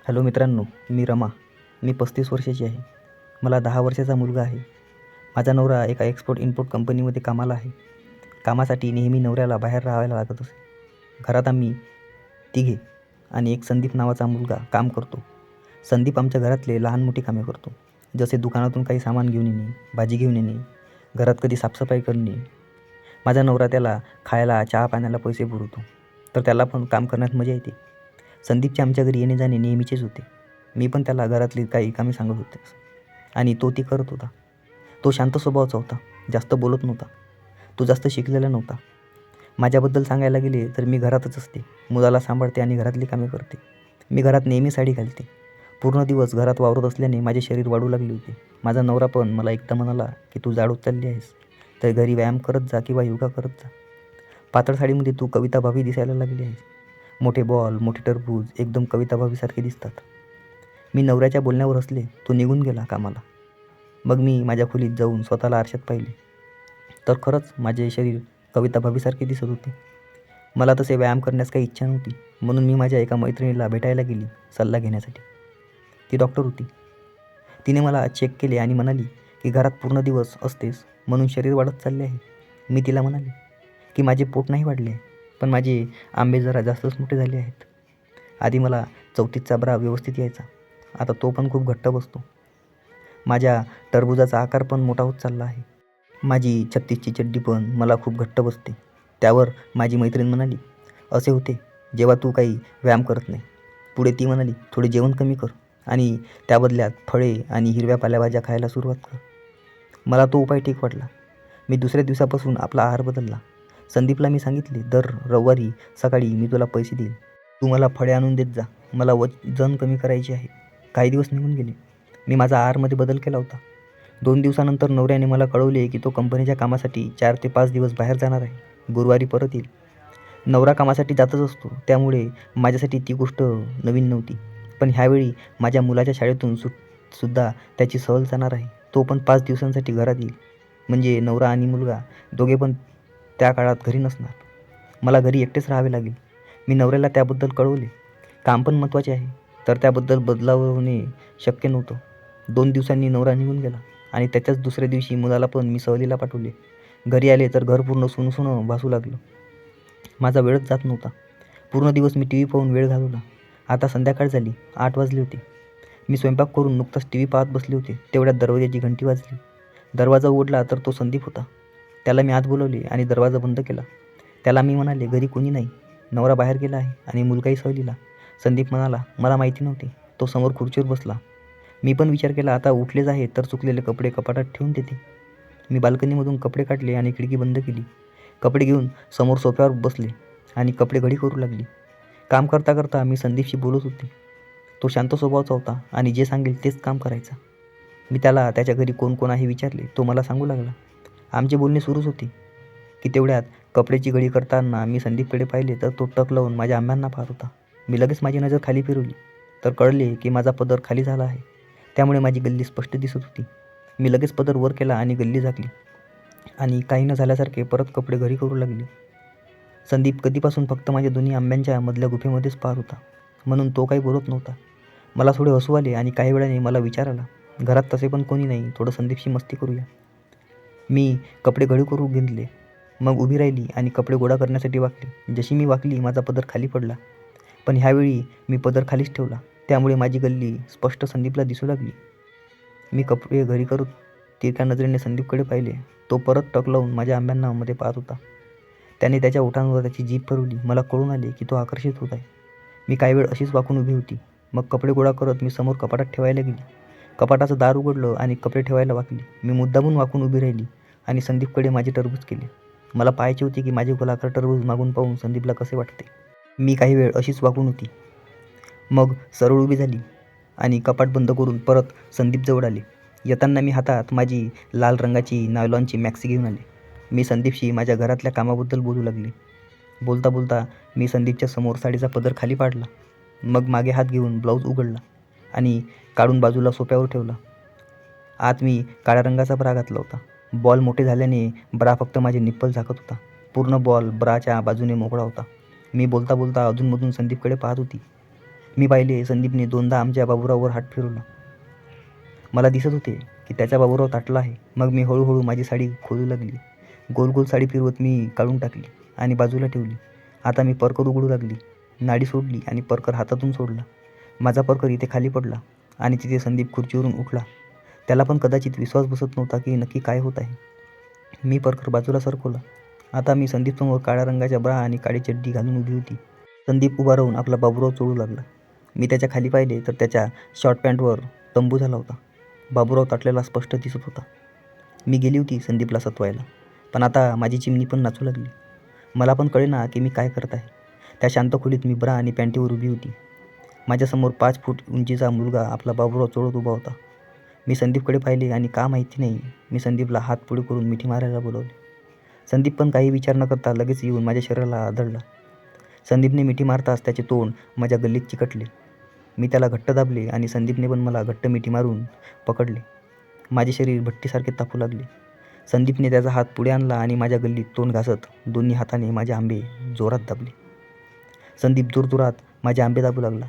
Hello मित्रांनो, मी रमा. मी 35 वर्षाची आहे. मला 10 वर्षाचा मुलगा आहे. माझा नवरा एका एक्सपोर्ट इम्पोर्ट कंपनीमध्ये कामाला आहे. कामासाठी नेहमी नवऱ्याला बाहेर राहायला लागत असे. घरात आम्ही तिघे आणि एक संदीप नावाचा मुलगा काम करतो. संदीप आमच्या घरातले लहान मोठी कामे करतो, जसे दुकानातून काही सामान घेऊन येणे, भाजी घेऊन येणे, घरात कधी साफसफाई करणे. माझा नवरा त्याला खायला, चहा पाण्याला पैसे पुरवतो, तर त्याला पण काम करण्यात मजा येते. संदीपचे आमच्या घरी येणे जाणे नेहमीचेच होते. मी पण त्याला घरातली काही कामे सांगत होते आणि तो ती करत होता. तो शांत स्वभावाचा होता, जास्त बोलत नव्हता. तो जास्त शिकलेला नव्हता. माझ्याबद्दल सांगायला गेले तर मी घरातच असते, मुलाला सांभाळते आणि घरातली कामे करते. मी घरात नेहमी साडी घालते. पूर्ण दिवस घरात वावरत असल्याने माझे शरीर वाढू लागले होते. माझा नवरा पण मला एकदा म्हणाला की तू जाड होत चालली आहेस, तर घरी व्यायाम करत जा किंवा योगा करत जा. पातळ साडीमध्ये तू कविता भाभी दिसायला लागली आहेस. मोठे बॉल, मोठे टरबूज एकदम कविता भाभीसारखे दिसतात. मी नवऱ्याच्या बोलण्यावर हसले. तो निघून गेला कामाला. मग मी माझ्या खोलीत जाऊन स्वतःला आरशात पाहिले, तर खरंच माझे शरीर कविता भाभीसारखे दिसत होते. मला तसे व्यायाम करण्यास काही इच्छा नव्हती, म्हणून मी माझ्या एका मैत्रिणीला भेटायला गेली सल्ला घेण्यासाठी. ती डॉक्टर होती. तिने मला चेक केले आणि म्हणाली की घरात पूर्ण दिवस असतेस म्हणून शरीर वाढत चालले आहे. मी तिला म्हणाले की माझे पोट नाही वाढले आहे, पण माझे आंबे जरा जास्तच मोठे झाले आहेत. आधी मला 34चा ब्रा व्यवस्थित यायचा, आता तो पण खूप घट्ट बसतो. माझ्या टरबुजाचा आकार पण मोठा होत चालला आहे. माझी 36ची चड्डी पण मला खूप घट्ट बसते. त्यावर माझी मैत्रीण म्हणाली, असे होते जेव्हा तू काही व्यायाम करत नाही. पुढे ती म्हणाली, थोडे जेवण कमी कर आणि त्या बदल्यात फळे आणि हिरव्या पालेभाज्या खायला सुरुवात कर. मला तो उपाय ठीक वाटला. मी दुसऱ्या दिवसापासून आपला आहार बदलला. संदीपला मी सांगितले, दर रविवारी सकाळी मी तुला पैसे देईन, तू मला फळे आणून देत जा. मला वजन कमी करायचे आहे. काही दिवस निघून गेले. मी माझा आहारमध्ये बदल केला होता. 2 दिवसानंतर नवऱ्याने मला कळवले की तो कंपनीच्या कामासाठी 4 ते 5 दिवस बाहेर जाणार आहे. गुरुवारी परत येईल. नवरा कामासाठी जातच असतो, त्यामुळे माझ्यासाठी ती गोष्ट नवीन नव्हती. पण ह्यावेळी माझ्या मुलाच्या शाळेतून सुद्धा त्याची सहल जाणार आहे. तो पण 5 दिवसांसाठी घरात येईल. म्हणजे नवरा आणि मुलगा दोघे पण त्या काळात घरी नसणार. मला घरी एकटेच राहावे लागेल. मी नवऱ्याला त्याबद्दल कळवले. काम पण महत्त्वाचे आहे, तर त्याबद्दल बदलाव होणे शक्य नव्हतं. 2 दिवसांनी नवरा निघून गेला आणि त्याच्याच दुसऱ्या दिवशी मुलाला पण मी सहलीला पाठवले. घरी आले तर घर पूर्ण सुनसुनं भासू लागलं. माझा वेळच जात नव्हता. पूर्ण दिवस मी टी व्ही पाहून वेळ घालवला. आता संध्याकाळ झाली, 8 वाजले होते. मी स्वयंपाक करून नुकताच टी व्ही पाहत बसले होते, तेवढ्यात दरवाजाची घंटी वाजली. दरवाजा उघडला तर तो संदीप होता. त्याला मी आत बोलवले आणि दरवाजा बंद केला. त्याला मी म्हणाले, घरी कोणी नाही, नवरा बाहेर गेला आहे आणि मुलगाही सहलीला. संदीप म्हणाला, मला माहिती नव्हते. तो समोर खुर्चीवर बसला. मी पण विचार केला, आता उठलेच आहे तर चुकलेले कपडे कपाटात ठेवून देते. मी बाल्कनीमधून कपडे काढले आणि खिडकी बंद केली. कपडे घेऊन समोर सोफ्यावर बसले आणि कपडे घडी करू लागली. काम करता करता मी संदीपशी बोलत होते. तो शांत स्वभावाचा होता आणि जे सांगेल तेच काम करायचा. मी त्याला त्याच्या घरी कोण कोण आहे विचारले. तो मला सांगू लागला. आमचे बोलणे सुरूच होते की तेवढ्यात कपड्याची घडी करताना मी संदीपकडे पाहिले तर तो टक लावून माझ्या आंब्यांना पाहत होता. मी लगेच माझी नजर खाली फिरवली तर कळले की माझा पदर खाली झाला आहे, त्यामुळे माझी गल्ली स्पष्ट दिसत होती. मी लगेच पदर वर केला आणि गल्ली झाकली आणि काही न झाल्यासारखे परत कपडे घरी करू लागले. संदीप कधीपासून फक्त माझ्या दोन्ही आंब्यांच्या मधल्या गुफेमध्येच पाहत होता, म्हणून तो काही बोलत नव्हता. मला थोडे हसू आले आणि काही वेळाने मला विचार आला, घरात तसे पण कोणी नाही, थोडं संदीपशी मस्ती करूया. मी कपडे घडी करू घेतले. मग उभी राहिली आणि कपडे गोळा करण्यासाठी वाकली. जशी मी वाकली माझा पदर खाली पडला, पण ह्यावेळी मी पदर खालीच ठेवला, त्यामुळे माझी गल्ली स्पष्ट संदीपला दिसू लागली. मी कपडे घडी करत तिरक्या नजरेने संदीपकडे पाहिले. तो परत टक लावून माझ्या आंब्यांना मध्ये पाहत होता. त्याने त्याच्या ओठांवर त्याची जीभ फिरवली. मला कळून आले की तो आकर्षित होत आहे. मी काही वेळ अशीच वाकून उभी होती. मग कपडे गोळा करत मी समोर कपाटात ठेवायला गेली. कपाटाचं दार उघडलं आणि कपडे ठेवायला वाकली. मी मुद्दामून वाकून उभी राहिली आणि संदीपकडे माझे टरबूज केले. मला पाहायचे होते की माझे गोलाकार टरबूज मागून पाहून संदीपला कसे वाटते. मी काही वेळ अशीच वाकून होती. मग सरळ उभी झाली आणि कपाट बंद करून परत संदीपजवळ आले. येताना मी हातात माझी लाल रंगाची नायलॉनची मॅक्सी घेऊन आले. मी संदीपशी माझ्या घरातल्या कामाबद्दल बोलू लागले. बोलता बोलता मी संदीपच्या समोर साडीचा पदर खाली पाडला. मग मागे हात घेऊन ब्लाऊज उघडला आणि काढून बाजूला सोफ्यावर ठेवला. आत मी काळ्या रंगाचा ब्रा घातला होता. बॉल मोठे झाल्याने ब्रा फक्त माझे निप्पल झाकत होता. पूर्ण बॉल ब्राच्या बाजूने मोकळा होता. मी बोलता बोलता अधूनमधून संदीपकडे पाहत होती. मी पाहिले संदीपने दोनदा आमच्या बाबूराववर हात फिरवला. मला दिसत होते की त्याचा बाबूराव ताटला आहे. मग मी हळूहळू माझी साडी खोलू लागली. गोल गोल साडी फिरवत मी काढून टाकली आणि बाजूला ठेवली. आता मी परकर उघडू लागली. नाडी सोडली आणि परकर हातातून सोडला. माझा परकर इथे खाली पडला आणि तिथे संदीप खुर्चीवरून उठला. त्याला पण कदाचित विश्वास बसत नव्हता की नक्की काय होत आहे. मी परकर बाजूला सरकवला. आता मी संदीपसमोर काळ्या रंगाच्या ब्रा आणि काळी चड्डी घालून उभी होती. संदीप उभा राहून आपला बाबूराव चोळू लागला. मी त्याच्या खाली पाहिले तर त्याच्या शॉर्ट पॅन्टवर तंबू झाला होता. बाबूराव ताटलेला स्पष्ट दिसत होता. मी गेली होती संदीपला सतवायला, पण आता माझी चिमणी पण नाचू लागली. मला पण कळेना की मी काय करत आहे. त्या शांत खोलीत मी ब्रा आणि पॅन्टीवर उभी होती. माझ्यासमोर 5 फूट उंचीचा मुलगा आपला बाबूराव चोळत उभा होता. मी संदीपकडे पाहिले आणि का माहिती नाही मी संदीपला हात पुढे करून मिठी मारायला बोलवले. संदीप पण काही विचार न करता लगेच येऊन माझ्या शरीराला आदळला. संदीपने मिठी मारताच त्याचे तोंड माझ्या गल्लीत चिकटले. मी त्याला घट्ट दाबले आणि संदीपने पण मला घट्ट मिठी मारून पकडले. माझे शरीर भट्टीसारखे तापू लागले. संदीपने त्याचा हात पुढे आणला आणि माझ्या गल्लीत तोंड घासत दोन्ही हाताने माझे आंबे जोरात दाबले. संदीप जोरजोरात माझे आंबे दाबू लागला.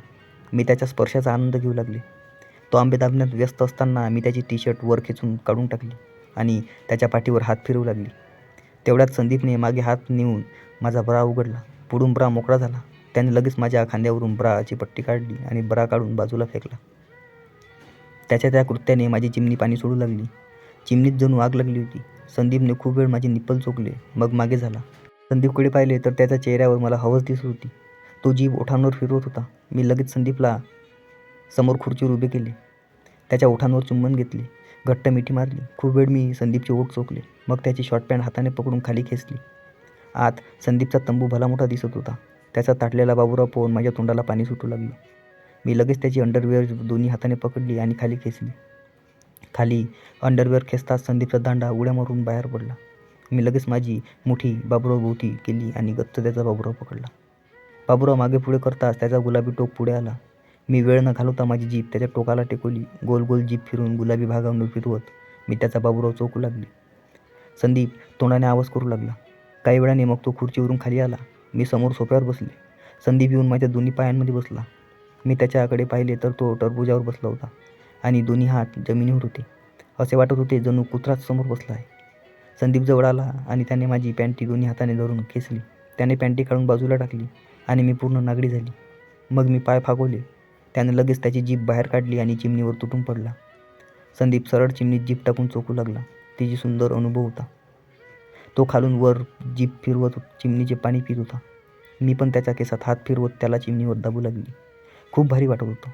मी त्याच्या स्पर्शाचा आनंद घेऊ लागले. तो आंबे दाबण्यात व्यस्त असताना मी त्याची टी-शर्ट वर खेचून काढून टाकली आणि त्याच्या पाठीवर हात फिरवू लागली. तेवढ्यात संदीपने मागे हात नेऊन माझा ब्रा उघडला. पुढून ब्रा मोकळा झाला. त्याने लगेच माझ्या खांद्यावरून ब्राची पट्टी काढली आणि ब्रा काढून बाजूला फेकला. त्याच्या त्या कृत्याने माझी चिमणी पाणी सोडू लागली. चिमणीत जणू आग लागली होती. संदीपने खूप वेळ माझे निप्पल चोखले, मग मागे झाला. संदीपकडे पाहिले तर त्याच्या चेहऱ्यावर मला हवस दिसत होती. तो जीभ ओठांवर फिरवत होता. मी लगेच संदीपला समोर खुर्चीवर उभे केले. त्याच्या ओठांवर चुंबन घेतले. घट्ट मिठी मारली. खूप वेळ मी संदीपचे ओठ चोखले. मग त्याची शॉर्ट पॅन्ट हाताने पकडून खाली खेचली. आत संदीपचा तंबू भला मोठा दिसत होता. त्याचा ताटलेला बाबूराव पाहून माझ्या तोंडाला पाणी सुटू लागलं. मी लगेच त्याची अंडरवेअर दोन्ही हाताने पकडली आणि खाली खेचली. खाली अंडरवेअर खेचताच संदीपचा दांडा उड्या मारून बाहेर पडला. मी लगेच माझी मुठी बाबूराव भोवती केली आणि गच्च त्याचा बाबूराव पकडला. बाबूराव मागे पुढे करताच त्याचा गुलाबी टोक पुढे आला. मी वेळ न घालवता माझी जीभ त्याच्या टोकाला टेकवली. गोल गोल जीभ फिरून गुलाबी भागावर फिरवत मी त्याचा बाबूराव चोखू लागली. संदीप तोंडाने आवाज करू लागला. काही वेळाने मग तो खुर्चीवरून खाली आला. मी समोर सोफ्यावर बसले. संदीप येऊन माझ्या दोन्ही पायांमध्ये बसला. मी त्याच्याकडे पाहिले तर तो टरबुजावर बसला होता आणि दोन्ही हात जमिनीवर होते. असे वाटत होते जणू कुत्राच समोर बसला आहे. संदीप जवळ आला आणि त्याने माझी पॅन्टी दोन्ही हाताने धरून खेचली. त्याने पॅन्टी काढून बाजूला टाकली आणि मी पूर्ण नागडी झाली. मग मी पाय फागवले. त्याने लगेच त्याची जीभ बाहेर काढली आणि चिमणीवर तुटून पडला. संदीप सरळ चिमणीत जीभ टाकून चोखू लागला. तिची सुंदर अनुभव होता. तो खालून वर जीभ फिरवत चिमणीचे पाणी पित होता. मी पण त्याच्या केसात हात फिरवत त्याला चिमणीवर दाबू लागली. खूप भारी वाटत होतं.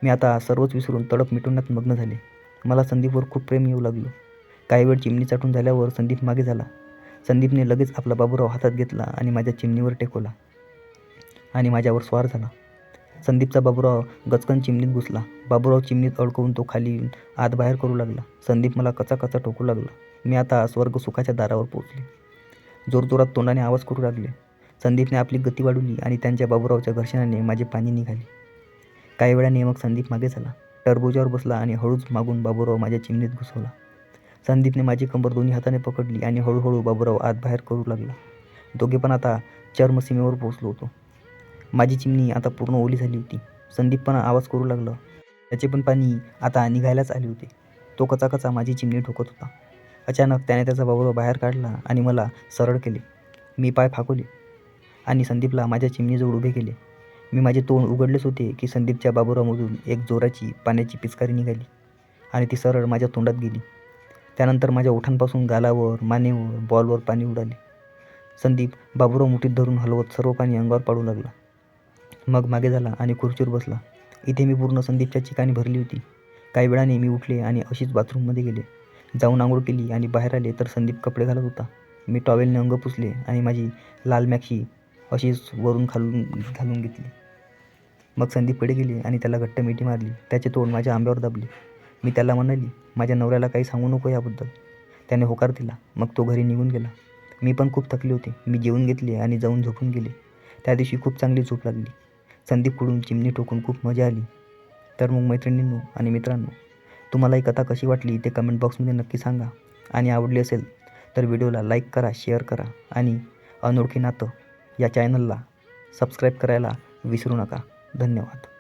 मी आता सर्वच विसरून तडप मिटवण्यात मग्न झाले. मला संदीपवर खूप प्रेम येऊ लागलं. काही वेळ चिमणी चाटून झाल्यावर संदीप मागे झाला. संदीपने लगेच आपला बाबूराव हातात घेतला आणि माझ्या चिमणीवर टेकवला आणि माझ्यावर स्वार झाला. संदीपचा बाबूराव गचकन चिमणीत घुसला. बाबूराव चिमणीत अडकवून तो खाली आत बाहेर करू लागला. संदीप मला कचा टोकू लागला. मी आता स्वर्ग सुखाच्या दारावर पोहोचले. जोरजोरात तोंडाने आवाज करू लागले. संदीपने आपली गती वाढवली आणि त्यांच्या बाबूरावच्या घर्षणाने माझे पाणी निघाले. काही वेळाने मग संदीप मागे झाला. टरबुजावर बसला आणि हळूच मागून बाबूराव माझ्या चिमणीत घुसवला. संदीपने माझी कंबर दोन्ही हाताने पकडली आणि हळूहळू बाबूराव आत बाहेर करू लागला. दोघे पण आता चर्मसीमेवर पोहोचलो होतो. माझी चिमणी आता पूर्ण ओली झाली होती. संदीप पण आवाज करू लागला. त्याचे पण पाणी आता निघायलाच आले होते. तो कचा माझी चिमणी ठोकत होता. अचानक त्याने त्याचा बाबूराव बाहेर काढला आणि मला सरळ केले. मी पाय फाकवले आणि संदीपला माझ्या चिमणीजवळ उभे केले. मी माझे तोंड उघडलेच होते की संदीपच्या बाबूरावमधून एक जोराची पाण्याची पिचकारी निघाली आणि ती सरळ माझ्या तोंडात गेली. त्यानंतर माझ्या ओठांपासून गालावर, मानेवर, बॉलवर पाणी उडाले. संदीप बाबूराव मुठीत धरून हलवत सर्व पाणी अंगावर पाडू लागला. मग मागे झाला आणि खुर्चीवर बसला. इथे मी पूर्ण संदीपच्या चिकाने भरली होती. काही वेळाने मी उठले आणि अशीच बाथरूममध्ये गेले. जाऊन आंघोळ केली आणि बाहेर आले तर संदीप कपडे घालत होता. मी टॉवेलने अंग पुसले आणि माझी लाल मॅक्सी अशीच वरून खालून घालून घेतली. मग संदीपकडे गेले आणि त्याला घट्ट मिठी मारली. त्याचे तोंड माझ्या आंब्यावर दाबले. मी त्याला म्हणाली, माझ्या नवऱ्याला काही सांगू नको याबद्दल. त्याने होकार दिला. मग तो घरी निघून गेला. मी पण खूप थकले होते. मी जेवून घेतले आणि जाऊन झोपून गेले. त्या दिवशी खूप चांगली झोप लागली. संदीपकडून चिमणी ठोकून खूप मजा आली. तर मग मैत्रिणींनो आणि मित्रांनो, तुम्हाला ही कथा कशी वाटली ते कमेंट बॉक्समध्ये नक्की सांगा. आणि आवडली असेल तर व्हिडिओला लाईक करा, शेअर करा आणि अनोळखी नातं या चॅनलला सबस्क्राईब करायला विसरू नका. धन्यवाद.